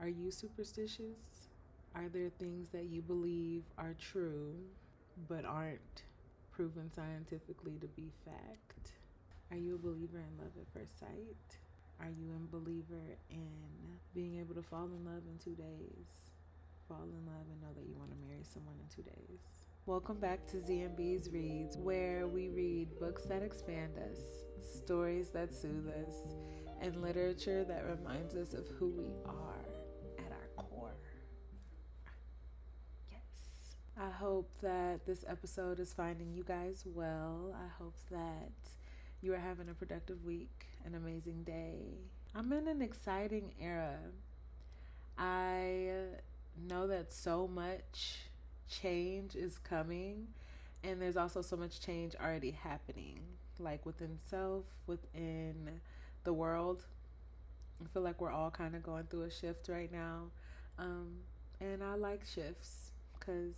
Are you superstitious? Are there things that you believe are true but aren't proven scientifically to be fact? Are you a believer in love at first sight? Are you a believer in being able to fall in love in 2 days? Fall in love and know that you want to marry someone in 2 days. Welcome back to ZMB's Reads, where we read books that expand us, stories that soothe us, and literature that reminds us of who we are at our core. Yes. I hope that this episode is finding you guys well. I hope that you are having a productive week, an amazing day. I'm in an exciting era. I know that so much change is coming, and there's also so much change already happening, like within self, within the world. I feel like we're all kind of going through a shift right now, and I like shifts because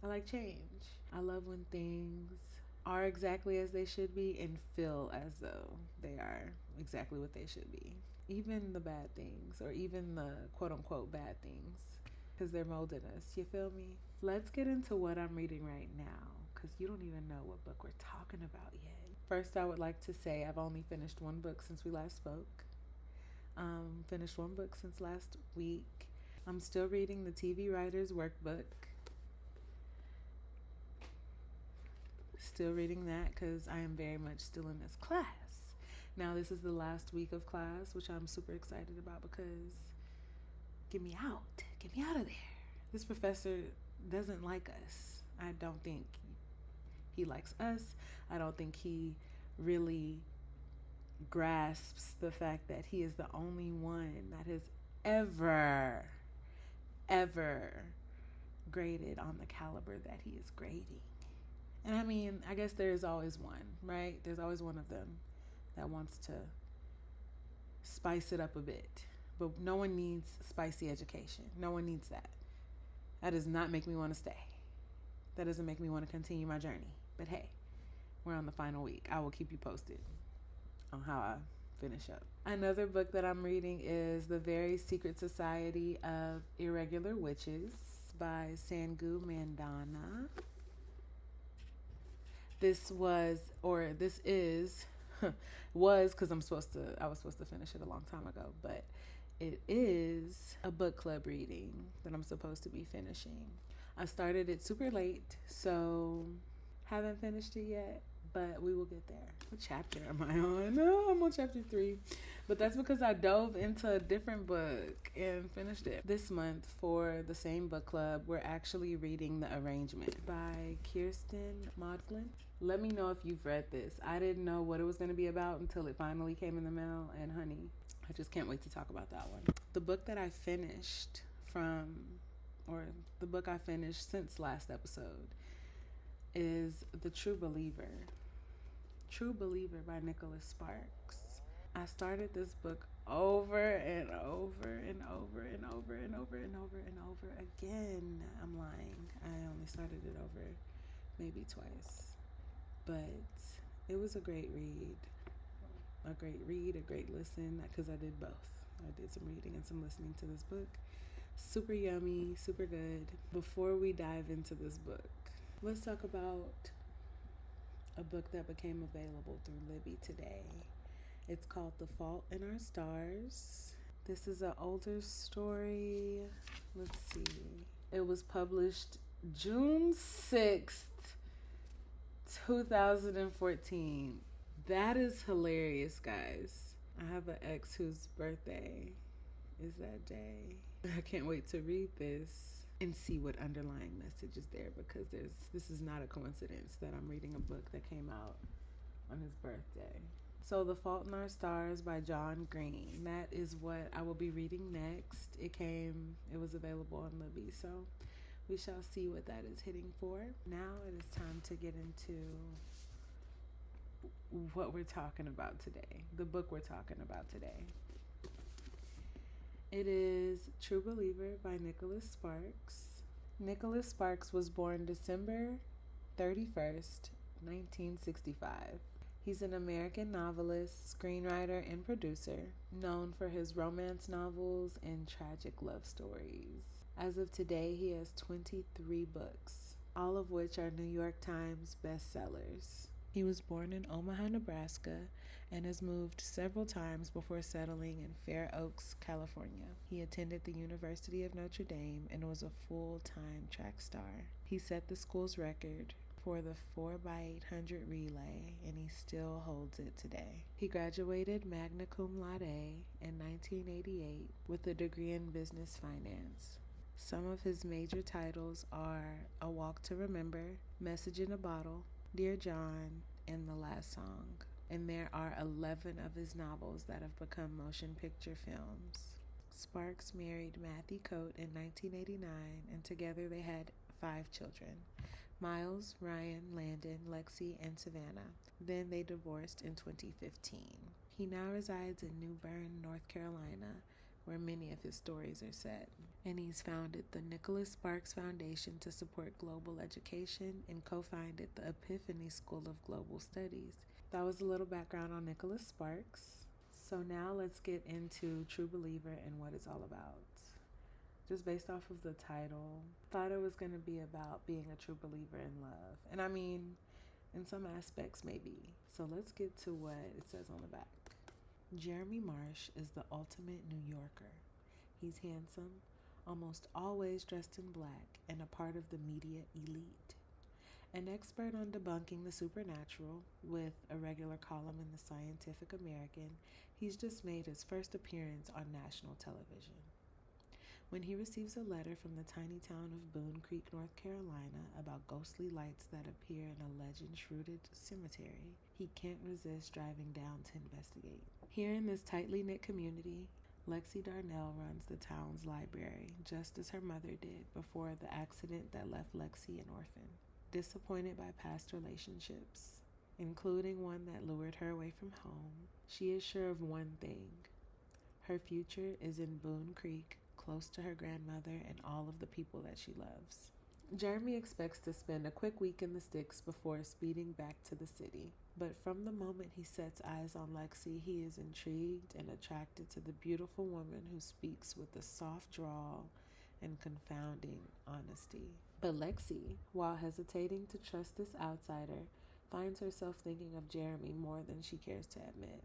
I like change. I love when things are exactly as they should be and feel as though they are exactly what they should be. Even the bad things, or even the quote unquote bad things, because they're molding us. You feel me? Let's get into what I'm reading right now, because you don't even know what book we're talking about yet. First, I would like to say I've only finished one book since we last spoke. Finished one book since last week. I'm still reading the TV Writer's Workbook. Still reading that because I am very much still in this class. Now, this is the last week of class, which I'm super excited about because get me out. Get me out of there. This professor doesn't like us. I don't think he likes us. I don't think he really grasps the fact that he is the only one that has ever graded on the caliber that he is grading. And I mean, I guess there's always one, right? There's always one of them that wants to spice it up a bit. But no one needs spicy education. No one needs that. That does not make me want to stay. That doesn't make me want to continue my journey. But hey, we're on the final week. I will keep you posted on how I finish up. Another book that I'm reading is The Very Secret Society of Irregular Witches by Sangu Mandana. This is because I was supposed to finish it a long time ago, but it is a book club reading that I'm supposed to be finishing. I started it super late, so haven't finished it yet, but we will get there. What chapter am I on? Oh, I'm on chapter 3, but that's because I dove into a different book and finished it. This month for the same book club, we're actually reading The Arrangement by Kirsten Modglin. Let me know if you've read this. I didn't know what it was going to be about until it finally came in the mail, and honey, I just can't wait to talk about that one. The book that I finished the book I finished since last episode is The True Believer. True Believer by Nicholas Sparks. I started this book over and over and over and over and over and over and over again. I'm lying. I only started it over maybe twice. But it was a great read. A great listen, because I did both. I did some reading and some listening to this book. Super yummy, super good. Before we dive into this book, let's talk about a book that became available through Libby today. It's called The Fault in Our Stars. This is an older story. Let's see. It was published June 6th, 2014. That is hilarious, guys. I have an ex whose birthday is that day. I can't wait to read this and see what underlying message is there, because this is not a coincidence that I'm reading a book that came out on his birthday. So The Fault in Our Stars by John Green. That is what I will be reading next. It was available on Libby, so we shall see what that is hitting for. Now it is time to get into what we're talking about today. The book we're talking about today. It is True Believer by Nicholas Sparks. Nicholas Sparks was born December 31st, 1965. He's an American novelist, screenwriter, and producer, known for his romance novels and tragic love stories. As of today, he has 23 books, all of which are New York Times bestsellers. He was born in Omaha, Nebraska, and has moved several times before settling in Fair Oaks, California. He attended the University of Notre Dame and was a full-time track star. He set the school's record for the 4x800 relay, and he still holds it today. He graduated magna cum laude in 1988 with a degree in business finance. Some of his major titles are A Walk to Remember, Message in a Bottle, Dear John, and The Last Song. And there are 11 of his novels that have become motion picture films. Sparks married Matthew Coate in 1989, and together they had 5 children: Miles, Ryan, Landon, Lexi, and Savannah. Then they divorced in 2015. He now resides in New Bern, North Carolina, where many of his stories are set. And he's founded the Nicholas Sparks Foundation to support global education and co-founded the Epiphany School of Global Studies. That was a little background on Nicholas Sparks. So now let's get into True Believer and what it's all about. Just based off of the title, thought it was going to be about being a true believer in love. And I mean, in some aspects, maybe. So let's get to what it says on the back. Jeremy Marsh is the ultimate New Yorker. He's handsome, almost always dressed in black, and a part of the media elite. An expert on debunking the supernatural, with a regular column in the Scientific American, he's just made his first appearance on national television. When he receives a letter from the tiny town of Boone Creek, North Carolina, about ghostly lights that appear in a legend-shrouded cemetery, he can't resist driving down to investigate. Here in this tightly knit community, Lexi Darnell runs the town's library, just as her mother did before the accident that left Lexi an orphan. Disappointed by past relationships, including one that lured her away from home, she is sure of one thing: her future is in Boone Creek, close to her grandmother and all of the people that she loves. Jeremy expects to spend a quick week in the sticks before speeding back to the city. But from the moment he sets eyes on Lexi, he is intrigued and attracted to the beautiful woman who speaks with a soft drawl and confounding honesty. But Lexi, while hesitating to trust this outsider, finds herself thinking of Jeremy more than she cares to admit.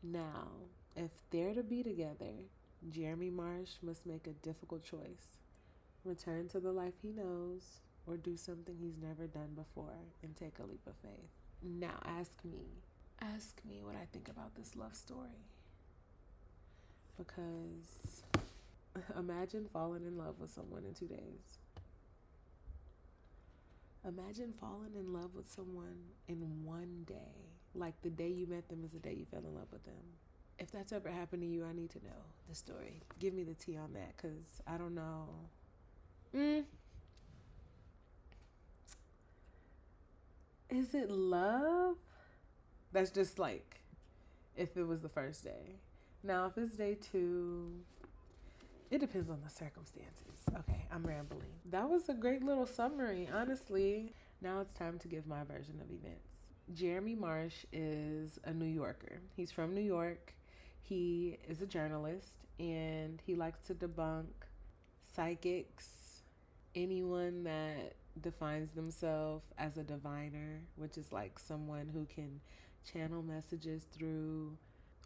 Now, if they're to be together, Jeremy Marsh must make a difficult choice: return to the life he knows, or do something he's never done before and take a leap of faith. Now ask me what I think about this love story. Because imagine falling in love with someone in 2 days. Imagine falling in love with someone in 1 day. Like the day you met them is the day you fell in love with them. If that's ever happened to you, I need to know the story. Give me the tea on that, because I don't know. Is it love? That's just like if it was the first day. Now, if it's day 2, it depends on the circumstances. Okay, I'm rambling. That was a great little summary, honestly. Now it's time to give my version of events. Jeremy Marsh is a New Yorker. He's from New York. He is a journalist, and he likes to debunk psychics, anyone that defines themselves as a diviner, which is like someone who can channel messages through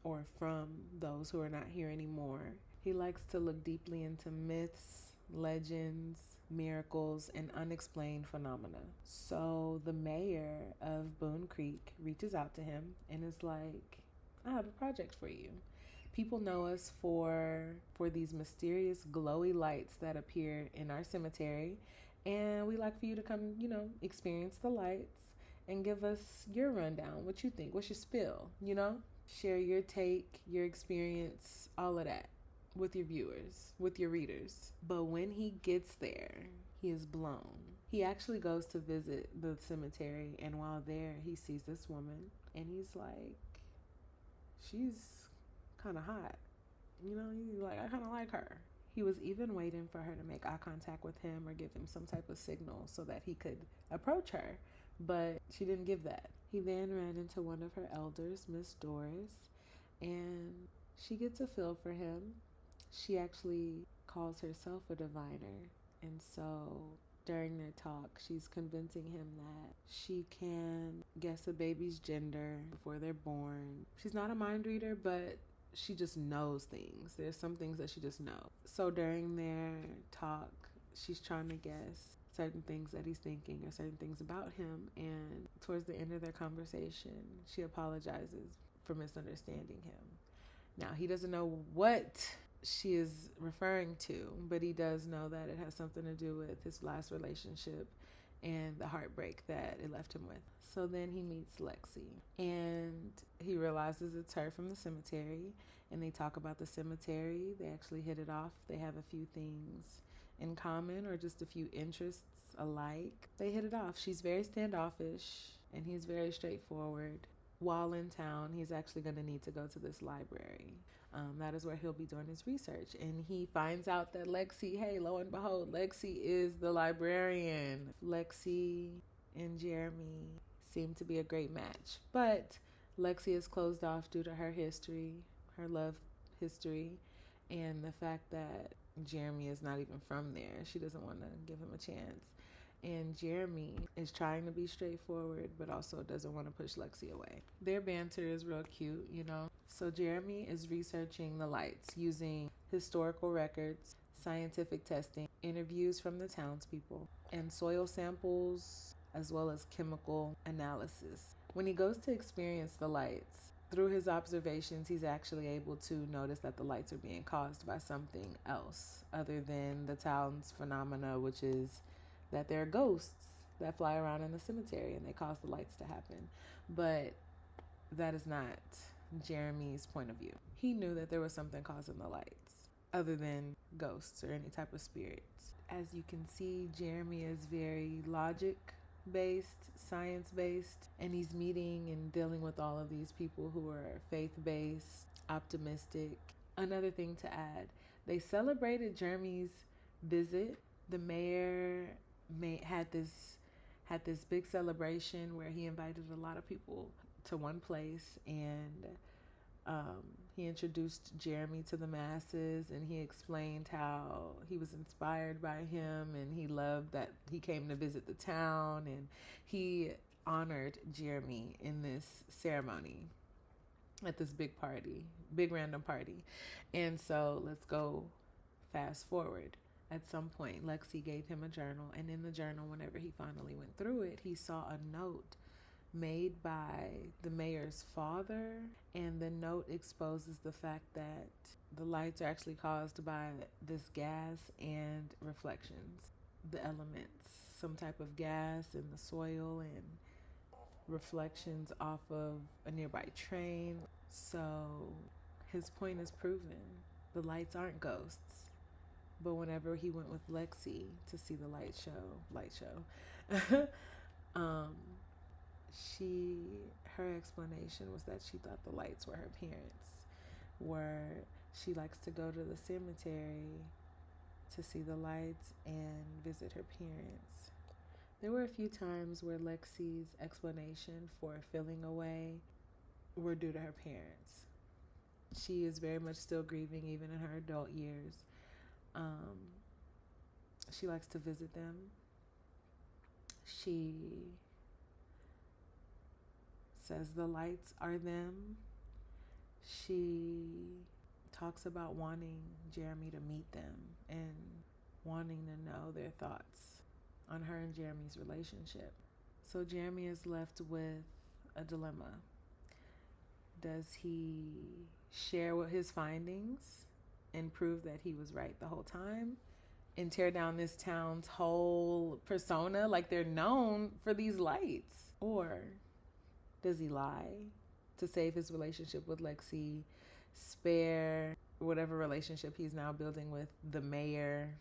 or from those who are not here anymore. He likes to look deeply into myths, legends, miracles, and unexplained phenomena. So the mayor of Boone Creek reaches out to him and is like, I have a project for you. People know us for these mysterious glowy lights that appear in our cemetery, and we like for you to come, experience the lights and give us your rundown. What you think? What's your spill? Share your take, your experience, all of that with your viewers, with your readers. But when he gets there, he is blown. He actually goes to visit the cemetery, and while there, he sees this woman, and he's like, she's kind of hot. He's like, I kind of like her. He was even waiting for her to make eye contact with him or give him some type of signal so that he could approach her. but she didn't give that. He then ran into one of her elders, Miss Doris, and she gets a feel for him. She actually calls herself a diviner, and so during their talk, she's convincing him that she can guess a baby's gender before they're born. She's not a mind reader, but she just knows things. There's some things that she just knows. So during their talk, she's trying to guess certain things that he's thinking or certain things about him. And towards the end of their conversation, she apologizes for misunderstanding him. Now, he doesn't know what she is referring to, but he does know that it has something to do with his last relationship and the heartbreak that it left him with. So then he meets Lexi, and he realizes it's her from the cemetery, and they talk about the cemetery. They actually hit it off. They have a few things in common or just a few interests alike. They hit it off. She's very standoffish, and he's very straightforward. While in town, he's actually going to need to go to this library. That is where he'll be doing his research. And he finds out that Lexi, hey, lo and behold, Lexi is the librarian. Lexi and Jeremy seem to be a great match. But Lexi is closed off due to her history, her love history, and the fact that Jeremy is not even from there. She doesn't want to give him a chance. And Jeremy is trying to be straightforward, but also doesn't want to push Lexi away. Their banter is real cute, you know. So Jeremy is researching the lights using historical records, scientific testing, interviews from the townspeople, and soil samples, as well as chemical analysis. When he goes to experience the lights, through his observations, he's actually able to notice that the lights are being caused by something else other than the town's phenomena, which is that there are ghosts that fly around in the cemetery and they cause the lights to happen. But that is not Jeremy's point of view. He knew that there was something causing the lights other than ghosts or any type of spirits. As you can see, Jeremy is very logic-based, science-based, and he's meeting and dealing with all of these people who are faith-based, optimistic. Another thing to add, they celebrated Jeremy's visit. The mayor had this big celebration where he invited a lot of people to one place, and he introduced Jeremy to the masses, and he explained how he was inspired by him and he loved that he came to visit the town, and he honored Jeremy in this ceremony at this big random party. And so let's go fast forward. At some point, Lexi gave him a journal, and in the journal, whenever he finally went through it, he saw a note made by the mayor's father, and the note exposes the fact that the lights are actually caused by this gas and reflections, the elements, some type of gas in the soil and reflections off of a nearby train. So his point is proven. The lights aren't ghosts. But whenever he went with Lexi to see the light show, her explanation was that she thought the lights were her parents, where she likes to go to the cemetery to see the lights and visit her parents. There were a few times where Lexi's explanation for feeling away were due to her parents. She is very much still grieving even in her adult years. She likes to visit them. She says the lights are them. She talks about wanting Jeremy to meet them and wanting to know their thoughts on her and Jeremy's relationship. So Jeremy is left with a dilemma. Does he share what his findings and prove that he was right the whole time and tear down this town's whole persona, like they're known for these lights? Or does he lie to save his relationship with Lexi, spare whatever relationship he's now building with the mayor?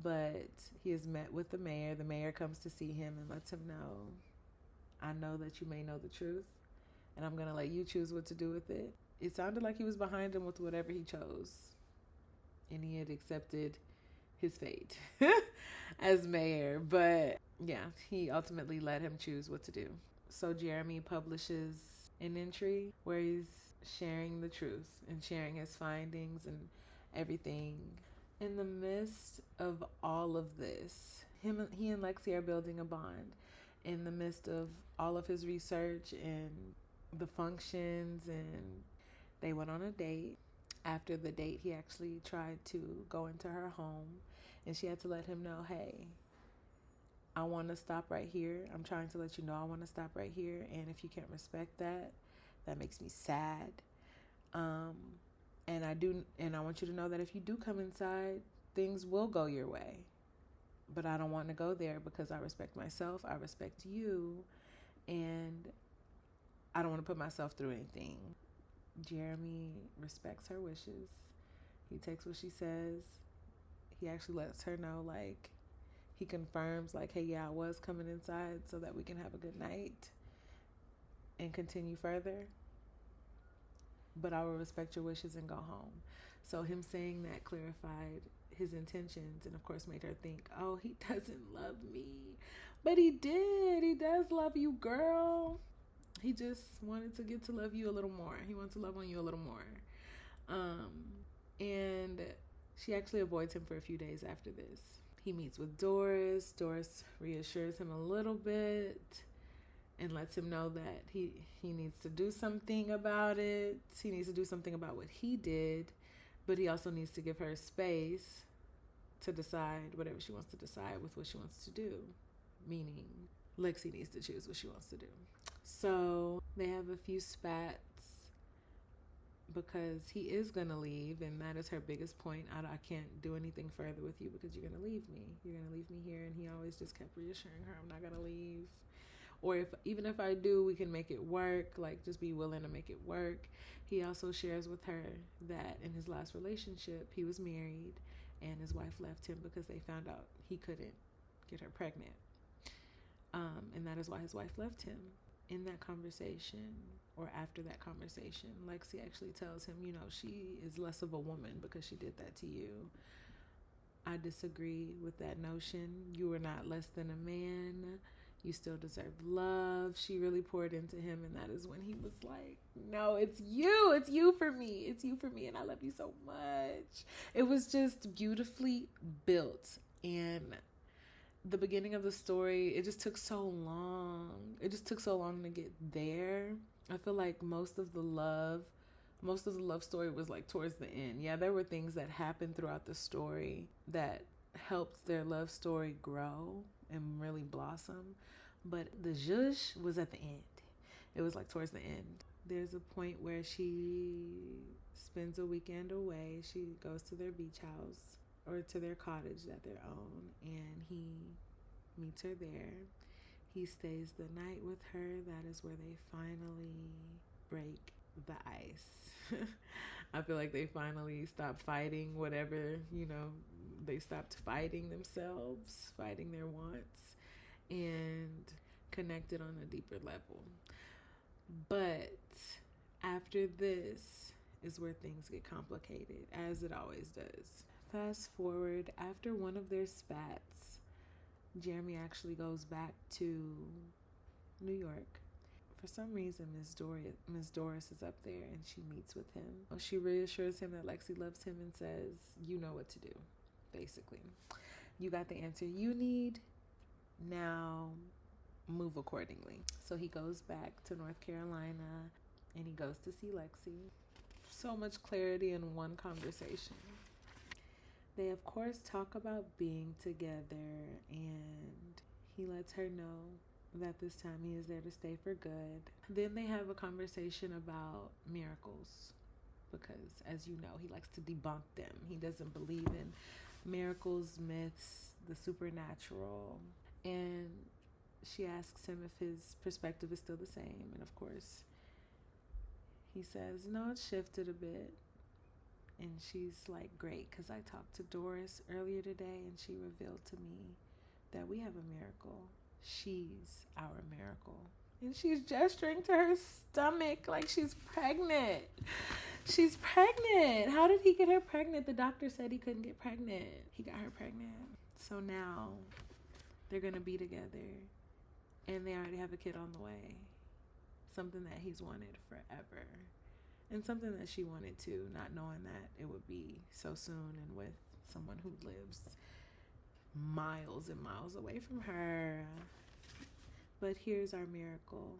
But he is met with the mayor. The mayor comes to see him and lets him know, I know that you may know the truth, and I'm going to let you choose what to do with it. It sounded like he was behind him with whatever he chose, and he had accepted his fate as mayor. But Yeah, he ultimately let him choose what to do. So Jeremy publishes an entry where he's sharing the truth and sharing his findings and everything. In the midst of all of this, he and Lexi are building a bond. In the midst of all of his research and the functions, and they went on a date. After the date, he actually tried to go into her home, and she had to let him know, hey, I want to stop right here. I'm trying to let you know I want to stop right here, and if you can't respect that, that makes me sad. And I want you to know that if you do come inside, things will go your way. But I don't want to go there because I respect myself, I respect you, and I don't want to put myself through anything. Jeremy respects her wishes. He takes what she says. He actually lets her know, like, he confirms, like, hey, yeah, I was coming inside so that we can have a good night and continue further. But I will respect your wishes and go home. So him saying that clarified his intentions and, of course, made her think, oh, he doesn't love me. But he did. He does love you, girl. He just wanted to get to love you a little more. He wants to love on you a little more. And she actually avoids him for a few days after this. He meets with Doris. Doris reassures him a little bit and lets him know that he needs to do something about it. He needs to do something about what he did, but he also needs to give her space to decide whatever she wants to decide with what she wants to do, meaning Lexi needs to choose what she wants to do. So they have a few spats because he is going to leave, and that is her biggest point. I can't do anything further with you because you're going to leave me. You're going to leave me here, and he always just kept reassuring her, I'm not going to leave. Or even if I do, we can make it work. Like, just be willing to make it work. He also shares with her that in his last relationship, he was married, and his wife left him because they found out he couldn't get her pregnant. And that is why his wife left him. In that conversation, or after that conversation, Lexi actually tells him, you know, she is less of a woman because she did that to you. I disagree with that notion. You are not less than a man. You still deserve love. She really poured into him, and that is when he was like, no, it's you. It's you for me. It's you for me, and I love you so much. It was just beautifully built, and the beginning of the story, it just took so long. It just took so long to get there. I feel like most of the love story was like towards the end. Yeah, there were things that happened throughout the story that helped their love story grow and really blossom. But the zhuzh was at the end. It was like towards the end. There's a point where she spends a weekend away. She goes to their beach house, or to their cottage that they own, and he meets her there. He stays the night with her. That is where they finally break the ice. I feel like they finally stopped fighting whatever, they stopped fighting themselves, fighting their wants, and connected on a deeper level. But after this is where things get complicated, as it always does. Fast forward, after one of their spats, Jeremy actually goes back to New York. For some reason, Miss Doris is up there, and she meets with him. She reassures him that Lexi loves him and says, you know what to do, basically. You got the answer you need. Now, move accordingly. So he goes back to North Carolina, and he goes to see Lexi. So much clarity in one conversation. They, of course, talk about being together, and he lets her know that this time he is there to stay for good. Then they have a conversation about miracles, because, as you know, he likes to debunk them. He doesn't believe in miracles, myths, the supernatural. And she asks him if his perspective is still the same, and of course, he says, no, it's shifted a bit. And she's like, great, because I talked to Doris earlier today, and she revealed to me that we have a miracle. She's our miracle. And she's gesturing to her stomach like she's pregnant. She's pregnant. How did he get her pregnant? The doctor said he couldn't get pregnant. He got her pregnant. So now They're going to be together. And they already have a kid on the way. Something that he's wanted forever. And something that she wanted too, not knowing that it would be so soon and with someone who lives miles and miles away from her. But here's our miracle,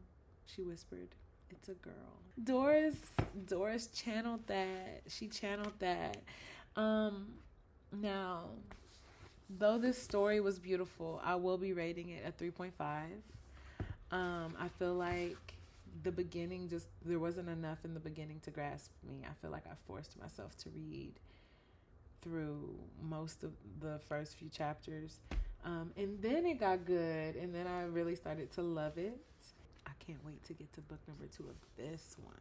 she whispered. It's a girl. Doris channeled that. She channeled that. Now, though this story was beautiful, I will be rating it a 3.5. I feel like the beginning, there wasn't enough in the beginning to grasp me. I feel like I forced myself to read through most of the first few chapters. And then it got good, and then I really started to love it. I can't wait to get to book number 2 of this one.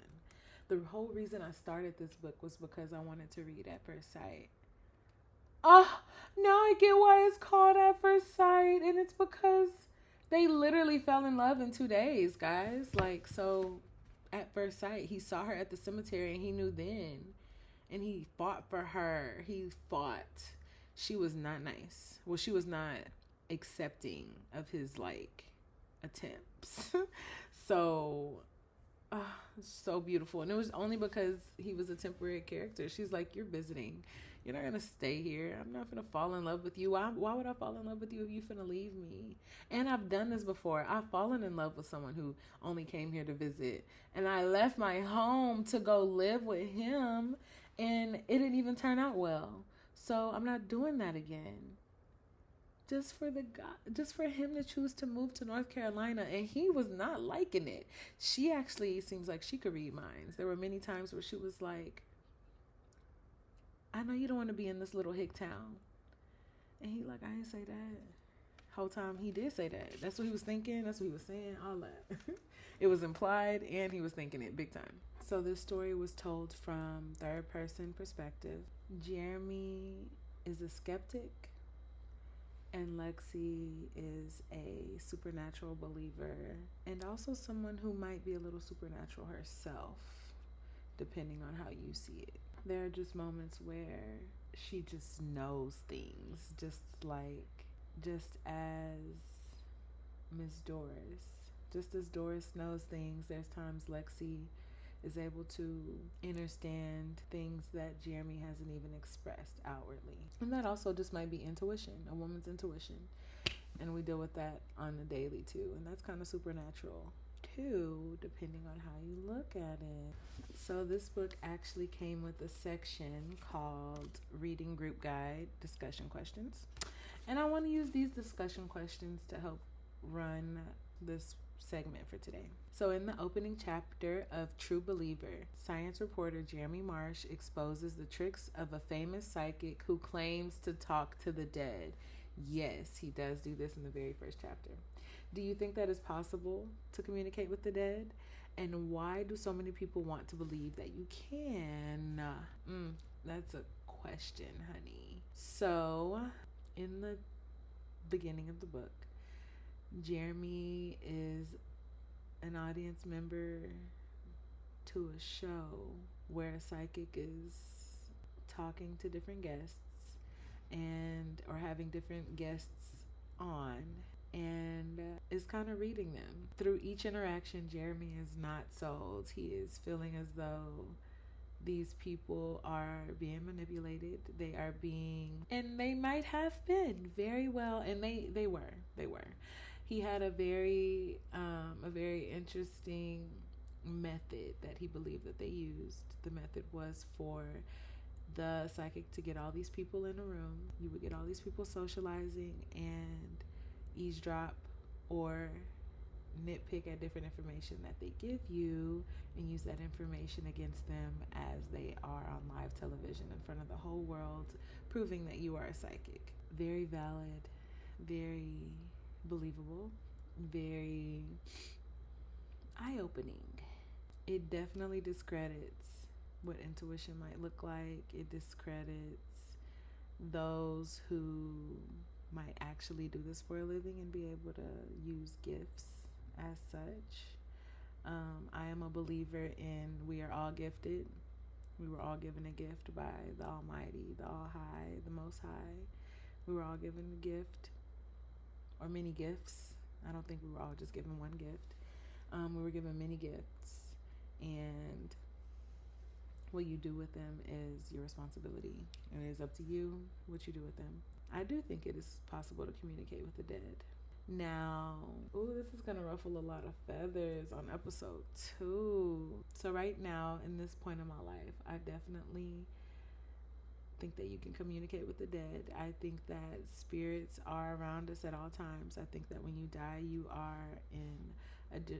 The whole reason I started this book was because I wanted to read At First Sight. Oh, now I get why it's called At First Sight, and it's because they literally fell in love in 2 days, guys. Like, so at first sight, he saw her at the cemetery, and he knew then. And he fought for her. He fought. She was not nice. Well, she was not accepting of his, like, attempts. So, so beautiful. And it was only because he was a temporary character. She's like, you're visiting. You're not going to stay here. I'm not going to fall in love with you. Why would I fall in love with you if you're finna leave me? And I've done this before. I've fallen in love with someone who only came here to visit. And I left my home to go live with him. And it didn't even turn out well. So I'm not doing that again. Just for him to choose to move to North Carolina, and he was not liking it. She actually seems like she could read minds. There were many times where she was like, I know you don't want to be in this little hick town. And he like, I didn't say that. Whole time he did say that. That's what he was thinking. That's what he was saying. All that. It was implied, and he was thinking it big time. So this story was told from third person perspective. Jeremy is a skeptic, and Lexi is a supernatural believer, and also someone who might be a little supernatural herself, depending on how you see it. There are just moments where she just knows things, just as Miss Doris. Just as Doris knows things, there's times Lexi is able to understand things that Jeremy hasn't even expressed outwardly. And that also just might be intuition, a woman's intuition. And we deal with that on the daily too. And that's kind of supernatural too, depending on how you look at it. So this book actually came with a section called Reading Group Guide Discussion Questions. And I want to use these discussion questions to help run this segment for today. So in the opening chapter of True Believer, science reporter Jeremy Marsh exposes the tricks of a famous psychic who claims to talk to the dead. Yes, he does do this in the very first chapter. Do you think that is possible to communicate with the dead? And why do so many people want to believe that you can? That's a question, honey. So in the beginning of the book, Jeremy is an audience member to a show where a psychic is talking to different guests or having different guests on, and is kind of reading them. Through each interaction, Jeremy is not sold. He is feeling as though these people are being manipulated. They are being, and they might have been very well, and they were. He had a very interesting method that he believed that they used. The method was for the psychic to get all these people in a room. You would get all these people socializing and eavesdrop or nitpick at different information that they give you and use that information against them as they are on live television in front of the whole world, proving that you are a psychic. Very valid, very believable, very eye-opening. It definitely discredits what intuition might look like. It discredits those who might actually do this for a living and be able to use gifts as such. I am a believer in we are all gifted. We were all given a gift by the Almighty, the All High, the Most High. We were all given a gift or many gifts. I don't think we were all just given one gift. We were given many gifts, and what you do with them is your responsibility, and it is up to you what you do with them. I do think it is possible to communicate with the dead. Now, this is going to ruffle a lot of feathers on episode 2. So right now, in this point in my life, I definitely think that you can communicate with the dead. I think that spirits are around us at all times. I think that when you die, you are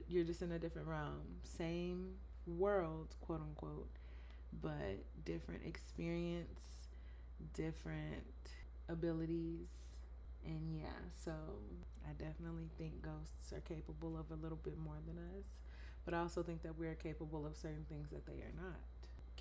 you're just in a different realm. Same world, quote unquote, but different experience, different abilities. And yeah, so I definitely think ghosts are capable of a little bit more than us, but I also think that we are capable of certain things that they are not.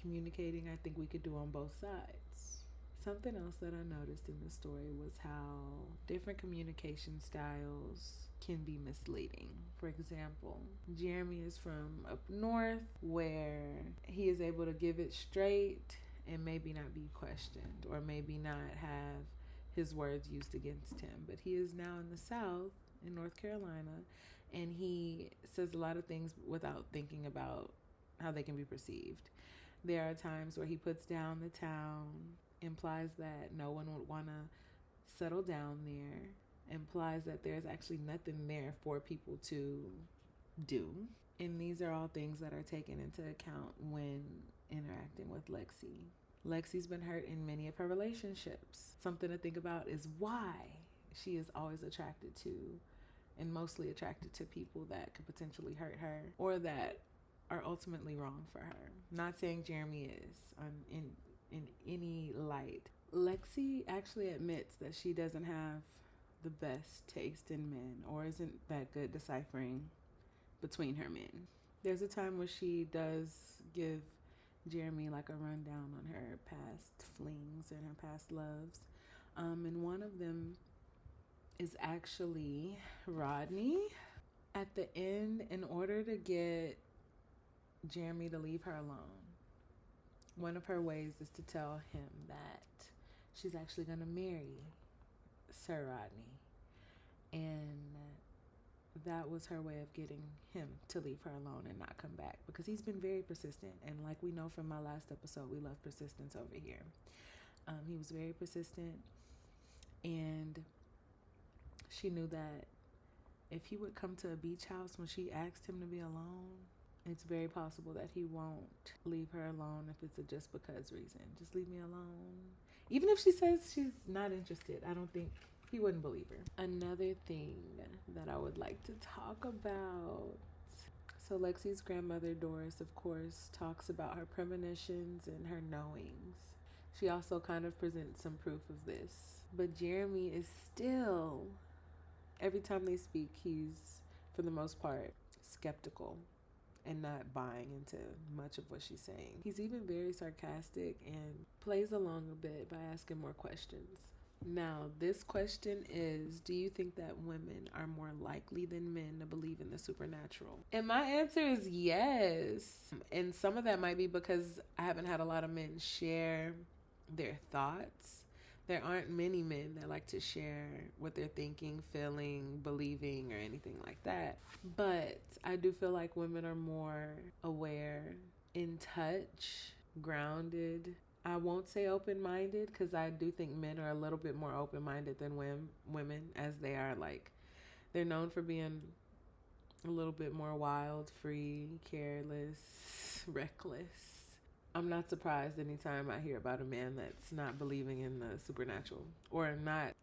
Communicating, I think we could do on both sides. Something else that I noticed in the story was how different communication styles can be misleading. For example, Jeremy is from up north, where he is able to give it straight and maybe not be questioned, or maybe not have his words used against him. But he is now in the South, in North Carolina, and he says a lot of things without thinking about how they can be perceived. There are times where he puts down the town, implies that no one would want to settle down there, implies that there's actually nothing there for people to do. And these are all things that are taken into account when interacting with Lexi. Lexi's been hurt in many of her relationships. Something to think about is why she is always attracted to, and mostly attracted to, people that could potentially hurt her or that are ultimately wrong for her. Not saying Jeremy is in any light. Lexi actually admits that she doesn't have the best taste in men, or isn't that good deciphering between her men. There's a time where she does give Jeremy like a rundown on her past flings and her past loves. And one of them is actually Rodney. At the end, in order to get Jeremy to leave her alone, one of her ways is to tell him that she's actually going to marry Sir Rodney. And that was her way of getting him to leave her alone and not come back, because he's been very persistent. And like we know from my last episode, we love persistence over here. He was very persistent, and she knew that if he would come to a beach house when she asked him to be alone, it's very possible that he won't leave her alone if it's a just because reason. Just leave me alone. Even if she says she's not interested, I don't think he wouldn't believe her. Another thing that I would like to talk about. So Lexi's grandmother, Doris, of course, talks about her premonitions and her knowings. She also kind of presents some proof of this. But Jeremy is still, every time they speak, he's, for the most part, skeptical and not buying into much of what she's saying. He's even very sarcastic and plays along a bit by asking more questions. Now, this question is, do you think that women are more likely than men to believe in the supernatural? And my answer is yes. And some of that might be because I haven't had a lot of men share their thoughts. There aren't many men that like to share what they're thinking, feeling, believing, or anything like that. But I do feel like women are more aware, in touch, grounded. I won't say open-minded, because I do think men are a little bit more open-minded than women, as they are they're known for being a little bit more wild, free, careless, reckless. I'm not surprised anytime I hear about a man that's not believing in the supernatural, or not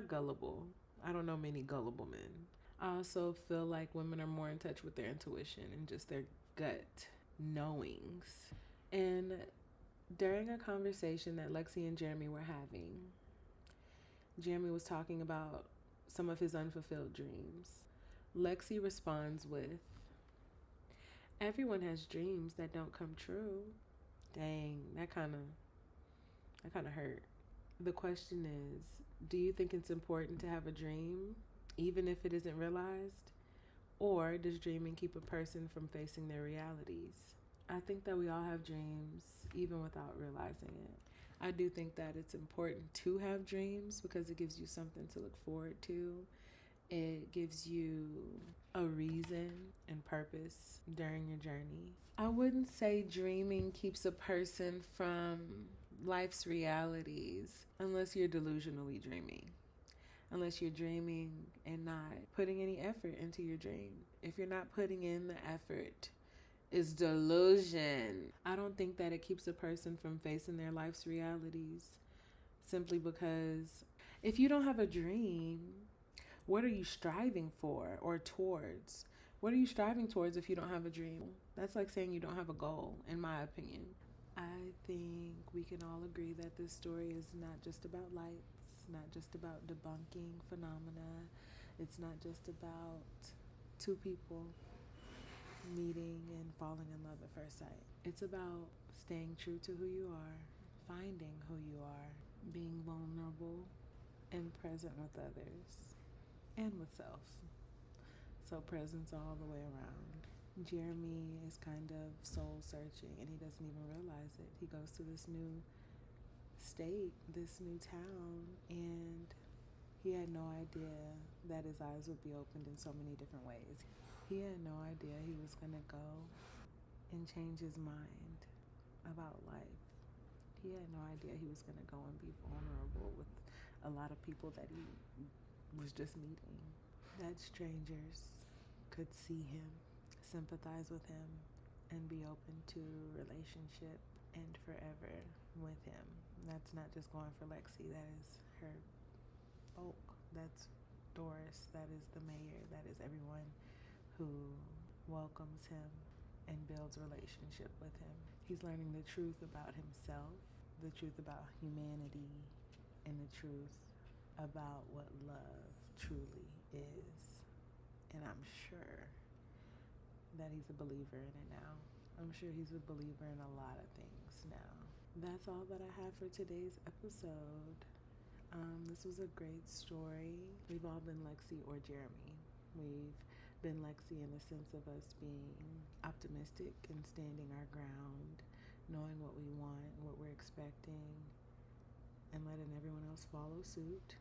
gullible. I don't know many gullible men. I also feel like women are more in touch with their intuition and just their gut knowings. And during a conversation that Lexi and Jeremy were having, Jeremy was talking about some of his unfulfilled dreams. Lexi responds with, "Everyone has dreams that don't come true." Dang, that kind of hurt. The question is, do you think it's important to have a dream, even if it isn't realized? Or does dreaming keep a person from facing their realities? I think that we all have dreams, even without realizing it. I do think that it's important to have dreams because it gives you something to look forward to. It gives you a reason and purpose during your journey. I wouldn't say dreaming keeps a person from life's realities unless you're delusionally dreaming. Unless you're dreaming and not putting any effort into your dream. If you're not putting in the effort, it's delusion. I don't think that it keeps a person from facing their life's realities simply because if you don't have a dream, what are you striving for or towards? What are you striving towards if you don't have a dream? That's like saying you don't have a goal, in my opinion. I think we can all agree that this story is not just about lights, not just about debunking phenomena. It's not just about two people meeting and falling in love at first sight. It's about staying true to who you are, finding who you are, being vulnerable and present with others and with self. So presence all the way around. Jeremy is kind of soul searching and he doesn't even realize it. He goes to this new state, this new town, and he had no idea that his eyes would be opened in so many different ways. He had no idea he was going to go and change his mind about life. He had no idea he was going to go and be vulnerable with a lot of people that he was just meeting. That strangers could see him, sympathize with him, and be open to relationship and forever with him. That's not just going for Lexi, that is her folk. That's Doris, that is the mayor, that is everyone who welcomes him and builds relationship with him. He's learning the truth about himself, the truth about humanity, and the truth about what love truly is. And I'm sure that he's a believer in it now. I'm sure he's a believer in a lot of things now. That's all that I have for today's episode. This was a great story. We've all been Lexi or Jeremy. We've been Lexi in the sense of us being optimistic and standing our ground, knowing what we want, what we're expecting, and letting everyone else follow suit.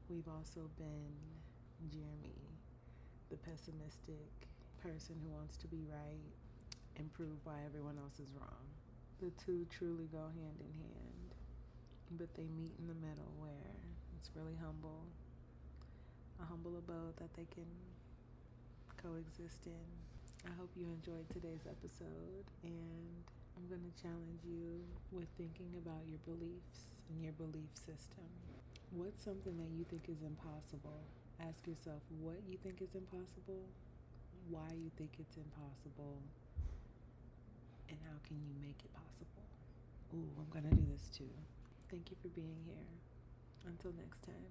We've also been Jeremy, the pessimistic person who wants to be right and prove why everyone else is wrong. The two truly go hand in hand, but they meet in the middle where it's really humble, a humble abode that they can coexist in. I hope you enjoyed today's episode, and I'm going to challenge you with thinking about your beliefs and your belief system. What's something that you think is impossible? Ask yourself what you think is impossible, why you think it's impossible, and how can you make it possible? Ooh, I'm going to do this too. Thank you for being here. Until next time.